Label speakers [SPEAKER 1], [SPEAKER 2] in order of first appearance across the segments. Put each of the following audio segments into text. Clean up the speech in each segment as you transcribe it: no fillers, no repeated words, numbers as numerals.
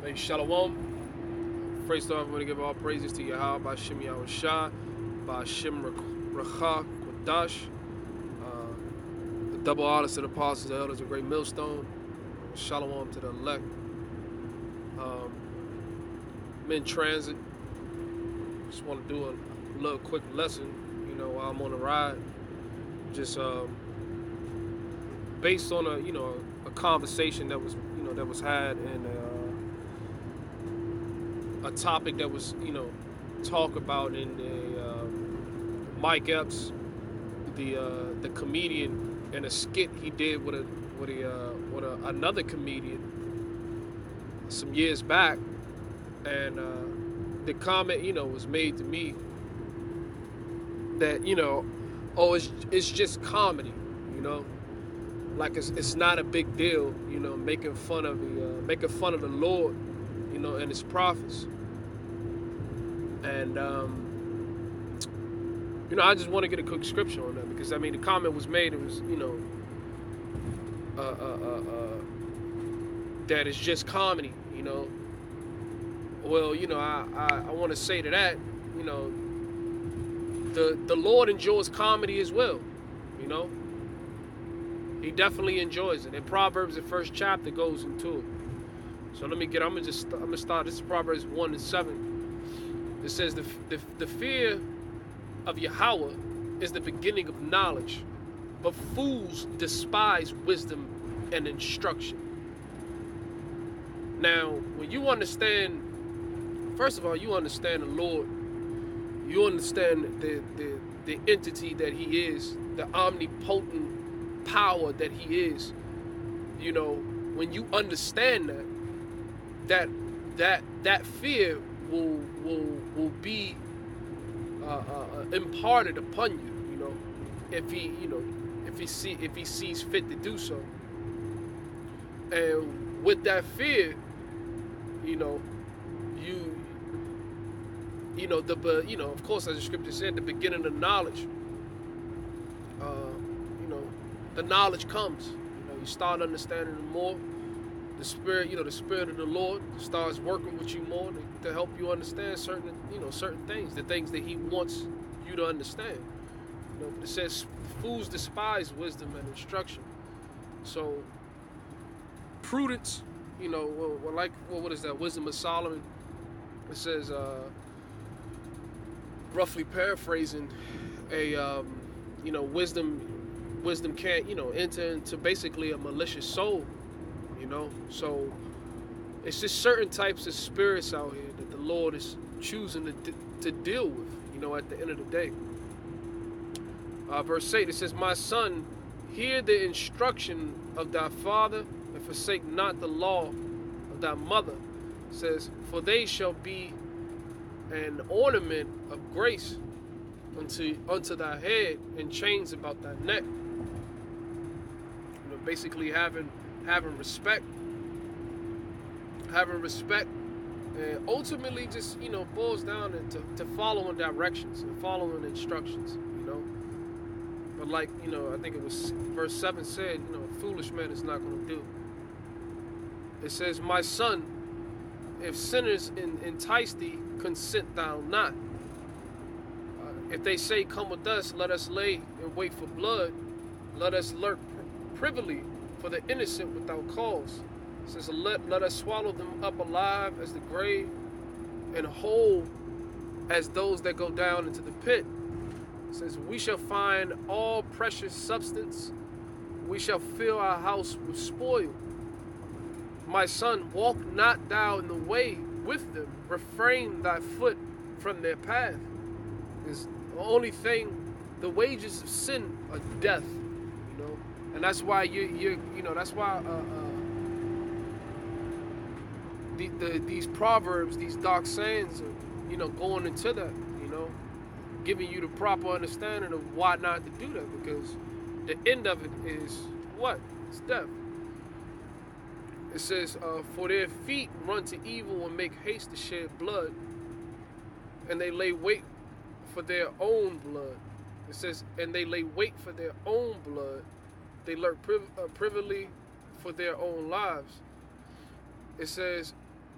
[SPEAKER 1] Hey, Shalom. First off, I want to give all praises to Yahawah by Shem Yahawashi, by Shem Racha Kodash. The double honors to the apostles, the elders, a great millstone. Shalom to the elect. I'm in transit. Just want to do a little quick lesson, while I'm on the ride. Just based on a conversation that was had and a topic that was talked about in the Mike Epps, the comedian, and a skit he did with another comedian some years back, and the comment was made to me that oh, it's just comedy, like it's not a big deal, making fun of the Lord, and His prophets. And I just want to get a quick scripture on that, because the comment was made. It was that it's just comedy. Well, I want to say to that, the Lord enjoys comedy as well. He definitely enjoys it. And Proverbs, the first chapter, goes into it. So I'm gonna start. This is Proverbs 1:7. It says the fear of Yahawah is the beginning of knowledge, but fools despise wisdom and instruction. Now, when you understand, first of all, you understand the Lord. You understand the entity that He is, the omnipotent power that He is. When you understand that fear will be imparted upon you. If He sees fit to do so. And with that fear, of course, as the scripture said, the beginning of knowledge. The knowledge comes. You start understanding more. The spirit of the Lord starts working with you more to help you understand certain things, the things that He wants you to understand. But it says fools despise wisdom and instruction. So prudence, what is that? Wisdom of Solomon. It says, roughly paraphrasing, wisdom can't enter into basically a malicious soul. So it's just certain types of spirits out here that the Lord is choosing to deal with, at the end of the day. Verse 8, it says, my son, hear the instruction of thy father, and forsake not the law of thy mother. It says, for they shall be an ornament of grace unto thy head, and chains about thy neck. Basically having respect, and ultimately just boils down to following directions and following instructions. But like I think it was verse 7 said, a foolish man is not going to do. It says, my son, if sinners entice thee, consent thou not. If they say, come with us, let us lay and wait for blood, let us lurk privily for the innocent without cause. It says, let us swallow them up alive as the grave, and whole as those that go down into the pit. It says, we shall find all precious substance, we shall fill our house with spoil. My son, walk not thou in the way with them, refrain thy foot from their path. Is the only thing, the wages of sin are death, and that's why that's why these proverbs, these dark sayings are going into that, giving you the proper understanding of why not to do that, because the end of it is what? It's death. It says, for their feet run to evil and make haste to shed blood, and they lay wait for their own blood. It says, and they lay wait for their own blood. They lurk privily for their own lives. It says,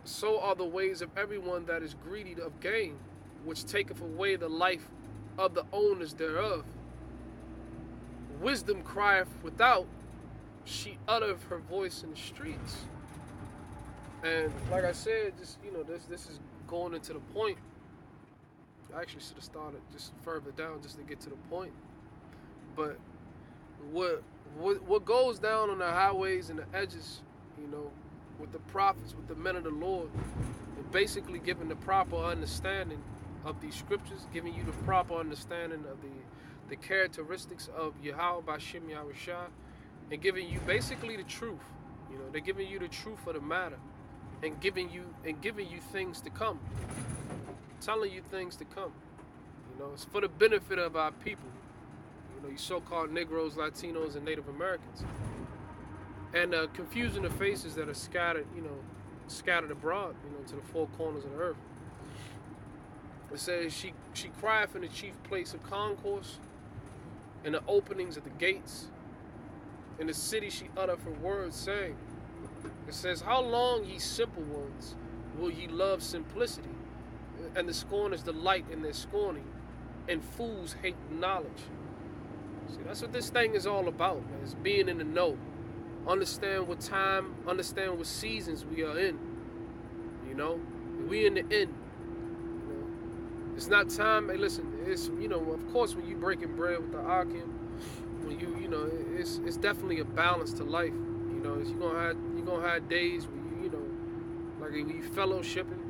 [SPEAKER 1] so are the ways of everyone that is greedy of gain, which taketh away the life of the owners thereof. Wisdom crieth without, she uttereth her voice in the streets. And like I said, just this is going into the point. I actually should have started just further down just to get to the point. But what goes down on the highways and the edges, with the prophets, with the men of the Lord, and basically giving the proper understanding of these scriptures, giving you the proper understanding of the characteristics of Yahawah by Shem Yahawashi, and giving you basically the truth. They're giving you the truth of the matter, and giving you things to come, telling you things to come. It's for the benefit of our people. You so-called Negroes, Latinos, and Native Americans, and confusing the faces that are scattered abroad, to the four corners of the earth. It says she crieth in the chief place of concourse, in the openings of the gates. In the city she uttereth her words, saying, it says, how long, ye simple ones, will ye love simplicity? And the scorners delight in their scorning, and fools hate knowledge. See, that's what this thing is all about, man. It's being in the know. Understand what time, understand what seasons we are in. We in the end. It's not time. Hey, listen, it's, of course, when you breaking bread with the Akim, when it's definitely a balance to life. You're gonna have days where like when you fellowshipping,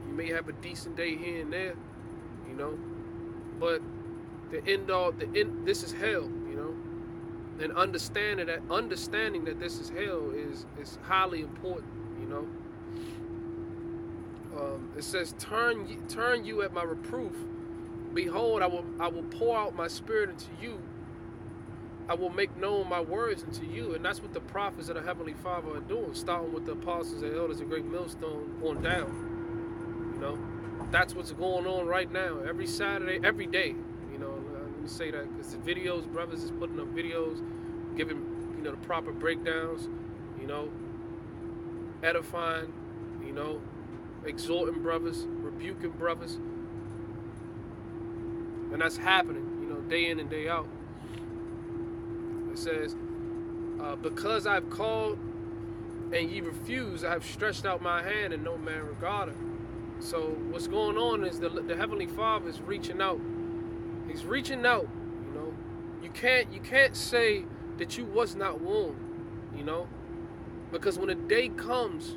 [SPEAKER 1] you may have a decent day here and there, but this is hell, and understanding that this is hell is highly important, It says, turn you at my reproof. Behold, I will pour out my spirit into you. I will make known my words unto you. And that's what the prophets of the Heavenly Father are doing, starting with the apostles and elders and great millstone on down. That's what's going on right now. Every Saturday, every day. Let me say that, because the videos, brothers is putting up videos, giving the proper breakdowns, edifying, exhorting brothers, rebuking brothers, and that's happening, day in and day out. It says, because I've called and ye refuse, I have stretched out my hand and no man regarded. So what's going on is the Heavenly Father is reaching out. He's reaching out. You can't say that you was not warned. Because when the day comes,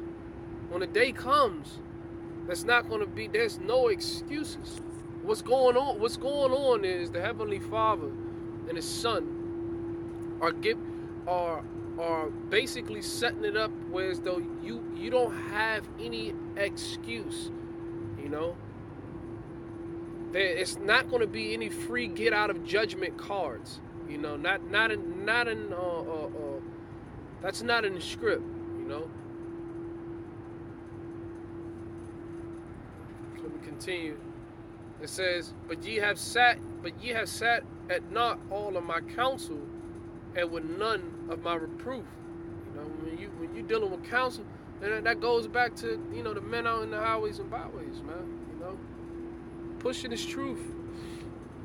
[SPEAKER 1] there's not going to be. There's no excuses. What's going on is the Heavenly Father and His Son are basically setting it up where as though you don't have any excuse. It's not going to be any free get out of judgment cards. That's not in the script. Let me continue. It says, but ye have sat at naught all of my counsel, and with none of my reproof. When you dealing with counsel, and that goes back to the men out in the highways and byways, man. Pushing this truth.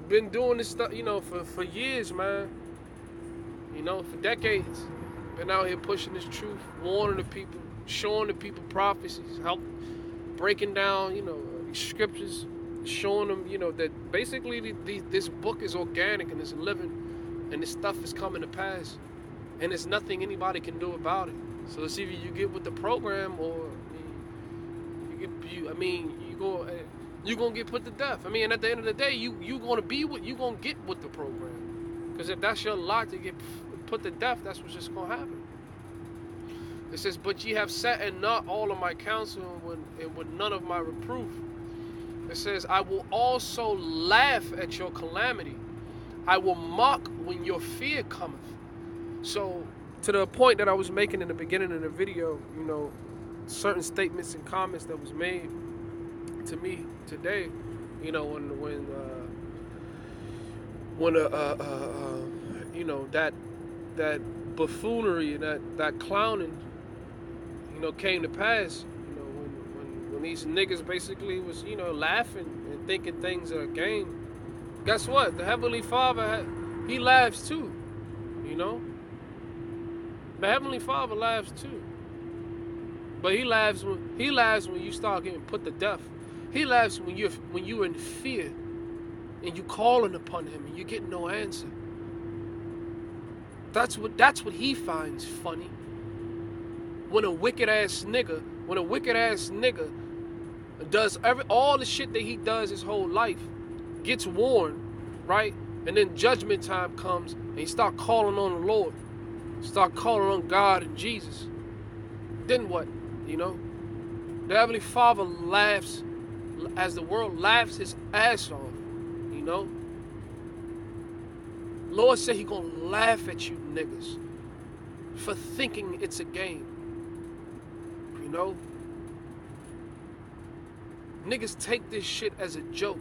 [SPEAKER 1] Been doing this stuff, for years, man. For decades. Been out here pushing this truth, warning the people, showing the people prophecies, breaking down, these scriptures, showing them, that basically this book is organic and it's living, and this stuff is coming to pass, and there's nothing anybody can do about it. So it's either you get with the program, or you're gonna get put to death. And at the end of the day, you gonna get with the program, because if that's your lot to get put to death, that's what's just gonna happen. It says, but ye have sat and not all of my counsel, and with none of my reproof. It says, I will also laugh at your calamity. I will mock when your fear cometh. So, to the point that I was making in the beginning of the video, certain statements and comments that was made to me today, that buffoonery and that clowning, came to pass, when these niggas basically was, laughing and thinking things are a game, guess what? The Heavenly Father, he laughs too, you know? The Heavenly Father laughs too. But he laughs when you start getting put to death. He laughs when you're in fear and you calling upon him and you get no answer. That's what he finds funny. When a wicked ass nigga does all the shit that he does his whole life, gets warned, right? And then judgment time comes and he start calling on the Lord. Start calling on God and Jesus. Then what? The Heavenly Father laughs as the world laughs his ass off. Lord said he gonna laugh at you niggas for thinking it's a game. Niggas take this shit as a joke.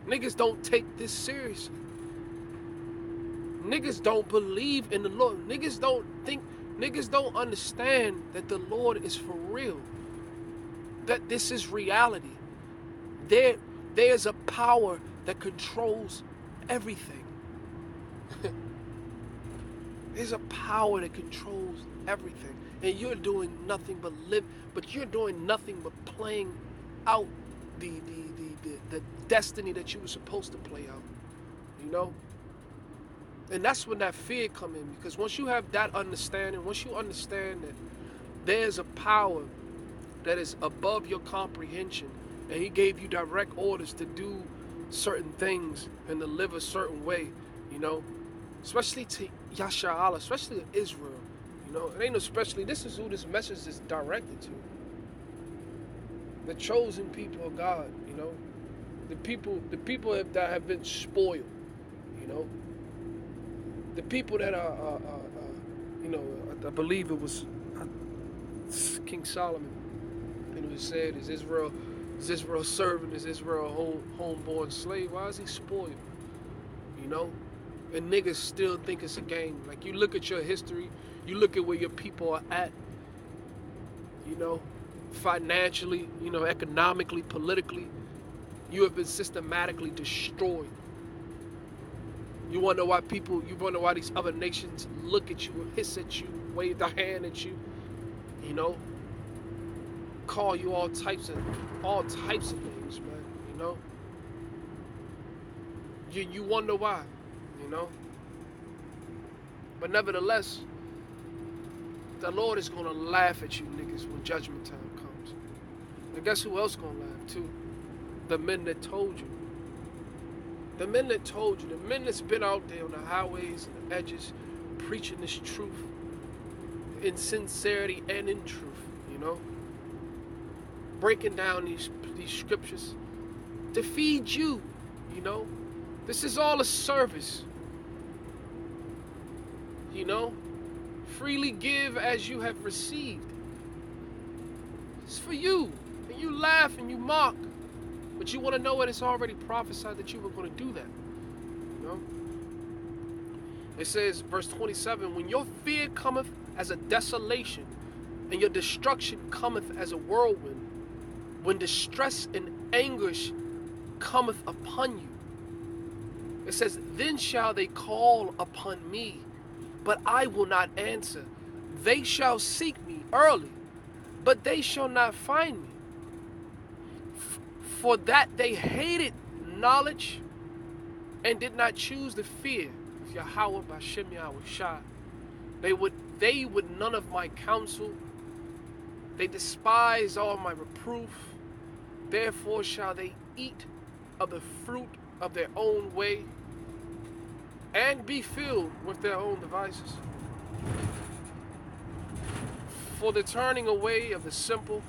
[SPEAKER 1] Niggas don't take this seriously. Niggas don't believe in the Lord. Niggas don't understand that the Lord is for real. That this is reality. There's a power that controls everything. There's a power that controls everything. And you're doing nothing but playing out the destiny that you were supposed to play out. And that's when that fear come in, because once you have that understanding, once you understand that there's a power that is above your comprehension, and he gave you direct orders to do certain things and to live a certain way, especially to Yahawah, especially to Israel, it ain't no especially, this is who this message is directed to. The chosen people of God, the people that have been spoiled, the people that are I believe it was King Solomon, and it was said, is Israel servant, is Israel a homeborn slave? Why is he spoiled? And niggas still think it's a game. Like, you look at your history, you look at where your people are at, financially, economically, politically, you have been systematically destroyed. You wonder why these other nations look at you, hiss at you, wave their hand at you, call you all types of things, man, You wonder why, But nevertheless, the Lord is going to laugh at you niggas when judgment time comes. And guess who else going to laugh too? The men that told you. The men that told you. The men that's been out there on the highways and the edges preaching this truth in sincerity and in truth, breaking down these scriptures to feed you, This is all a service, Freely give as you have received. It's for you. And you laugh and you mock. But you want to know it, it's already prophesied that you were going to do that. It says, verse 27, when your fear cometh as a desolation, and your destruction cometh as a whirlwind, when distress and anguish cometh upon you. It says, then shall they call upon me, but I will not answer. They shall seek me early, but they shall not find me. For that they hated knowledge and did not choose the fear of Yahawah by Yahawashi. They would none of my counsel. They despise all my reproof. Therefore shall they eat of the fruit of their own way and be filled with their own devices. For the turning away of the simple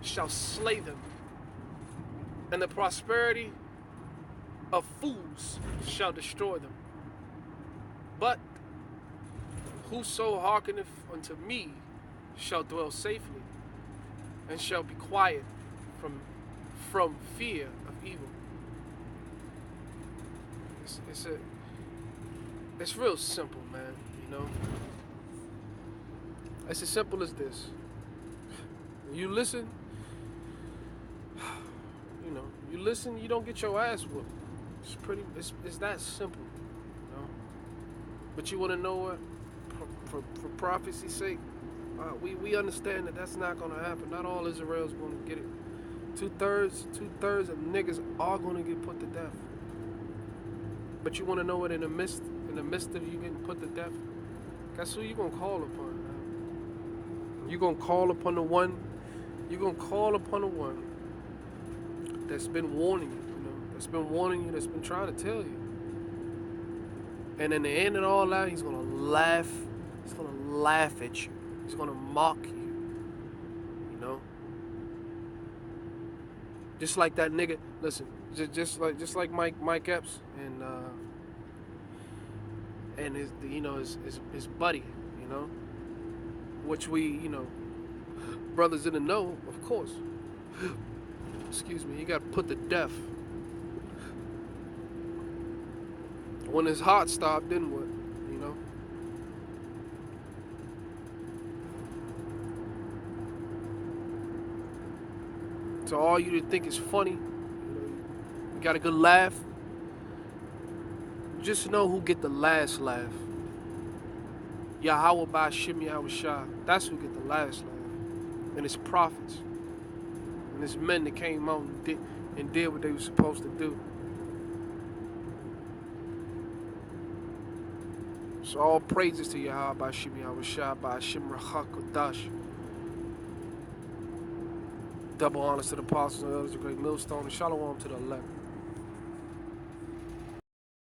[SPEAKER 1] shall slay them, and the prosperity of fools shall destroy them. But whoso hearkeneth unto me shall dwell safely, and shall be quiet from fear of evil. It's real simple, man, It's as simple as this. When you listen you listen, you don't get your ass whooped. It's that simple, But you want to know what? For prophecy's sake, we understand that that's not going to happen. Not all Israel's going to get it. Two-thirds of niggas are going to get put to death. But you want to know what? In the midst of you getting put to death, guess who you going to call upon? You're going to call upon the one. You're going to call upon the one that's been warning you, that's been warning you, that's been trying to tell you. And in the end of all that, he's going to laugh. He's going to laugh at you. He's going to mock you. Just like that nigga. Listen, just like Mike Epps and his buddy, which we, brothers didn't know, of course. Excuse me, he got put to death. When his heart stopped, then what? So all you to think is funny, you got a good laugh. Just know who get the last laugh. Yahawah by Shim Yahawashi. That's who get the last laugh. And it's prophets. And it's men that came out and did what they were supposed to do. So all praises to Yahawah by Shim Yahawashi by Shim Rachakodash. Double honors to the apostles and others, the great millstone, and shalom to the elect.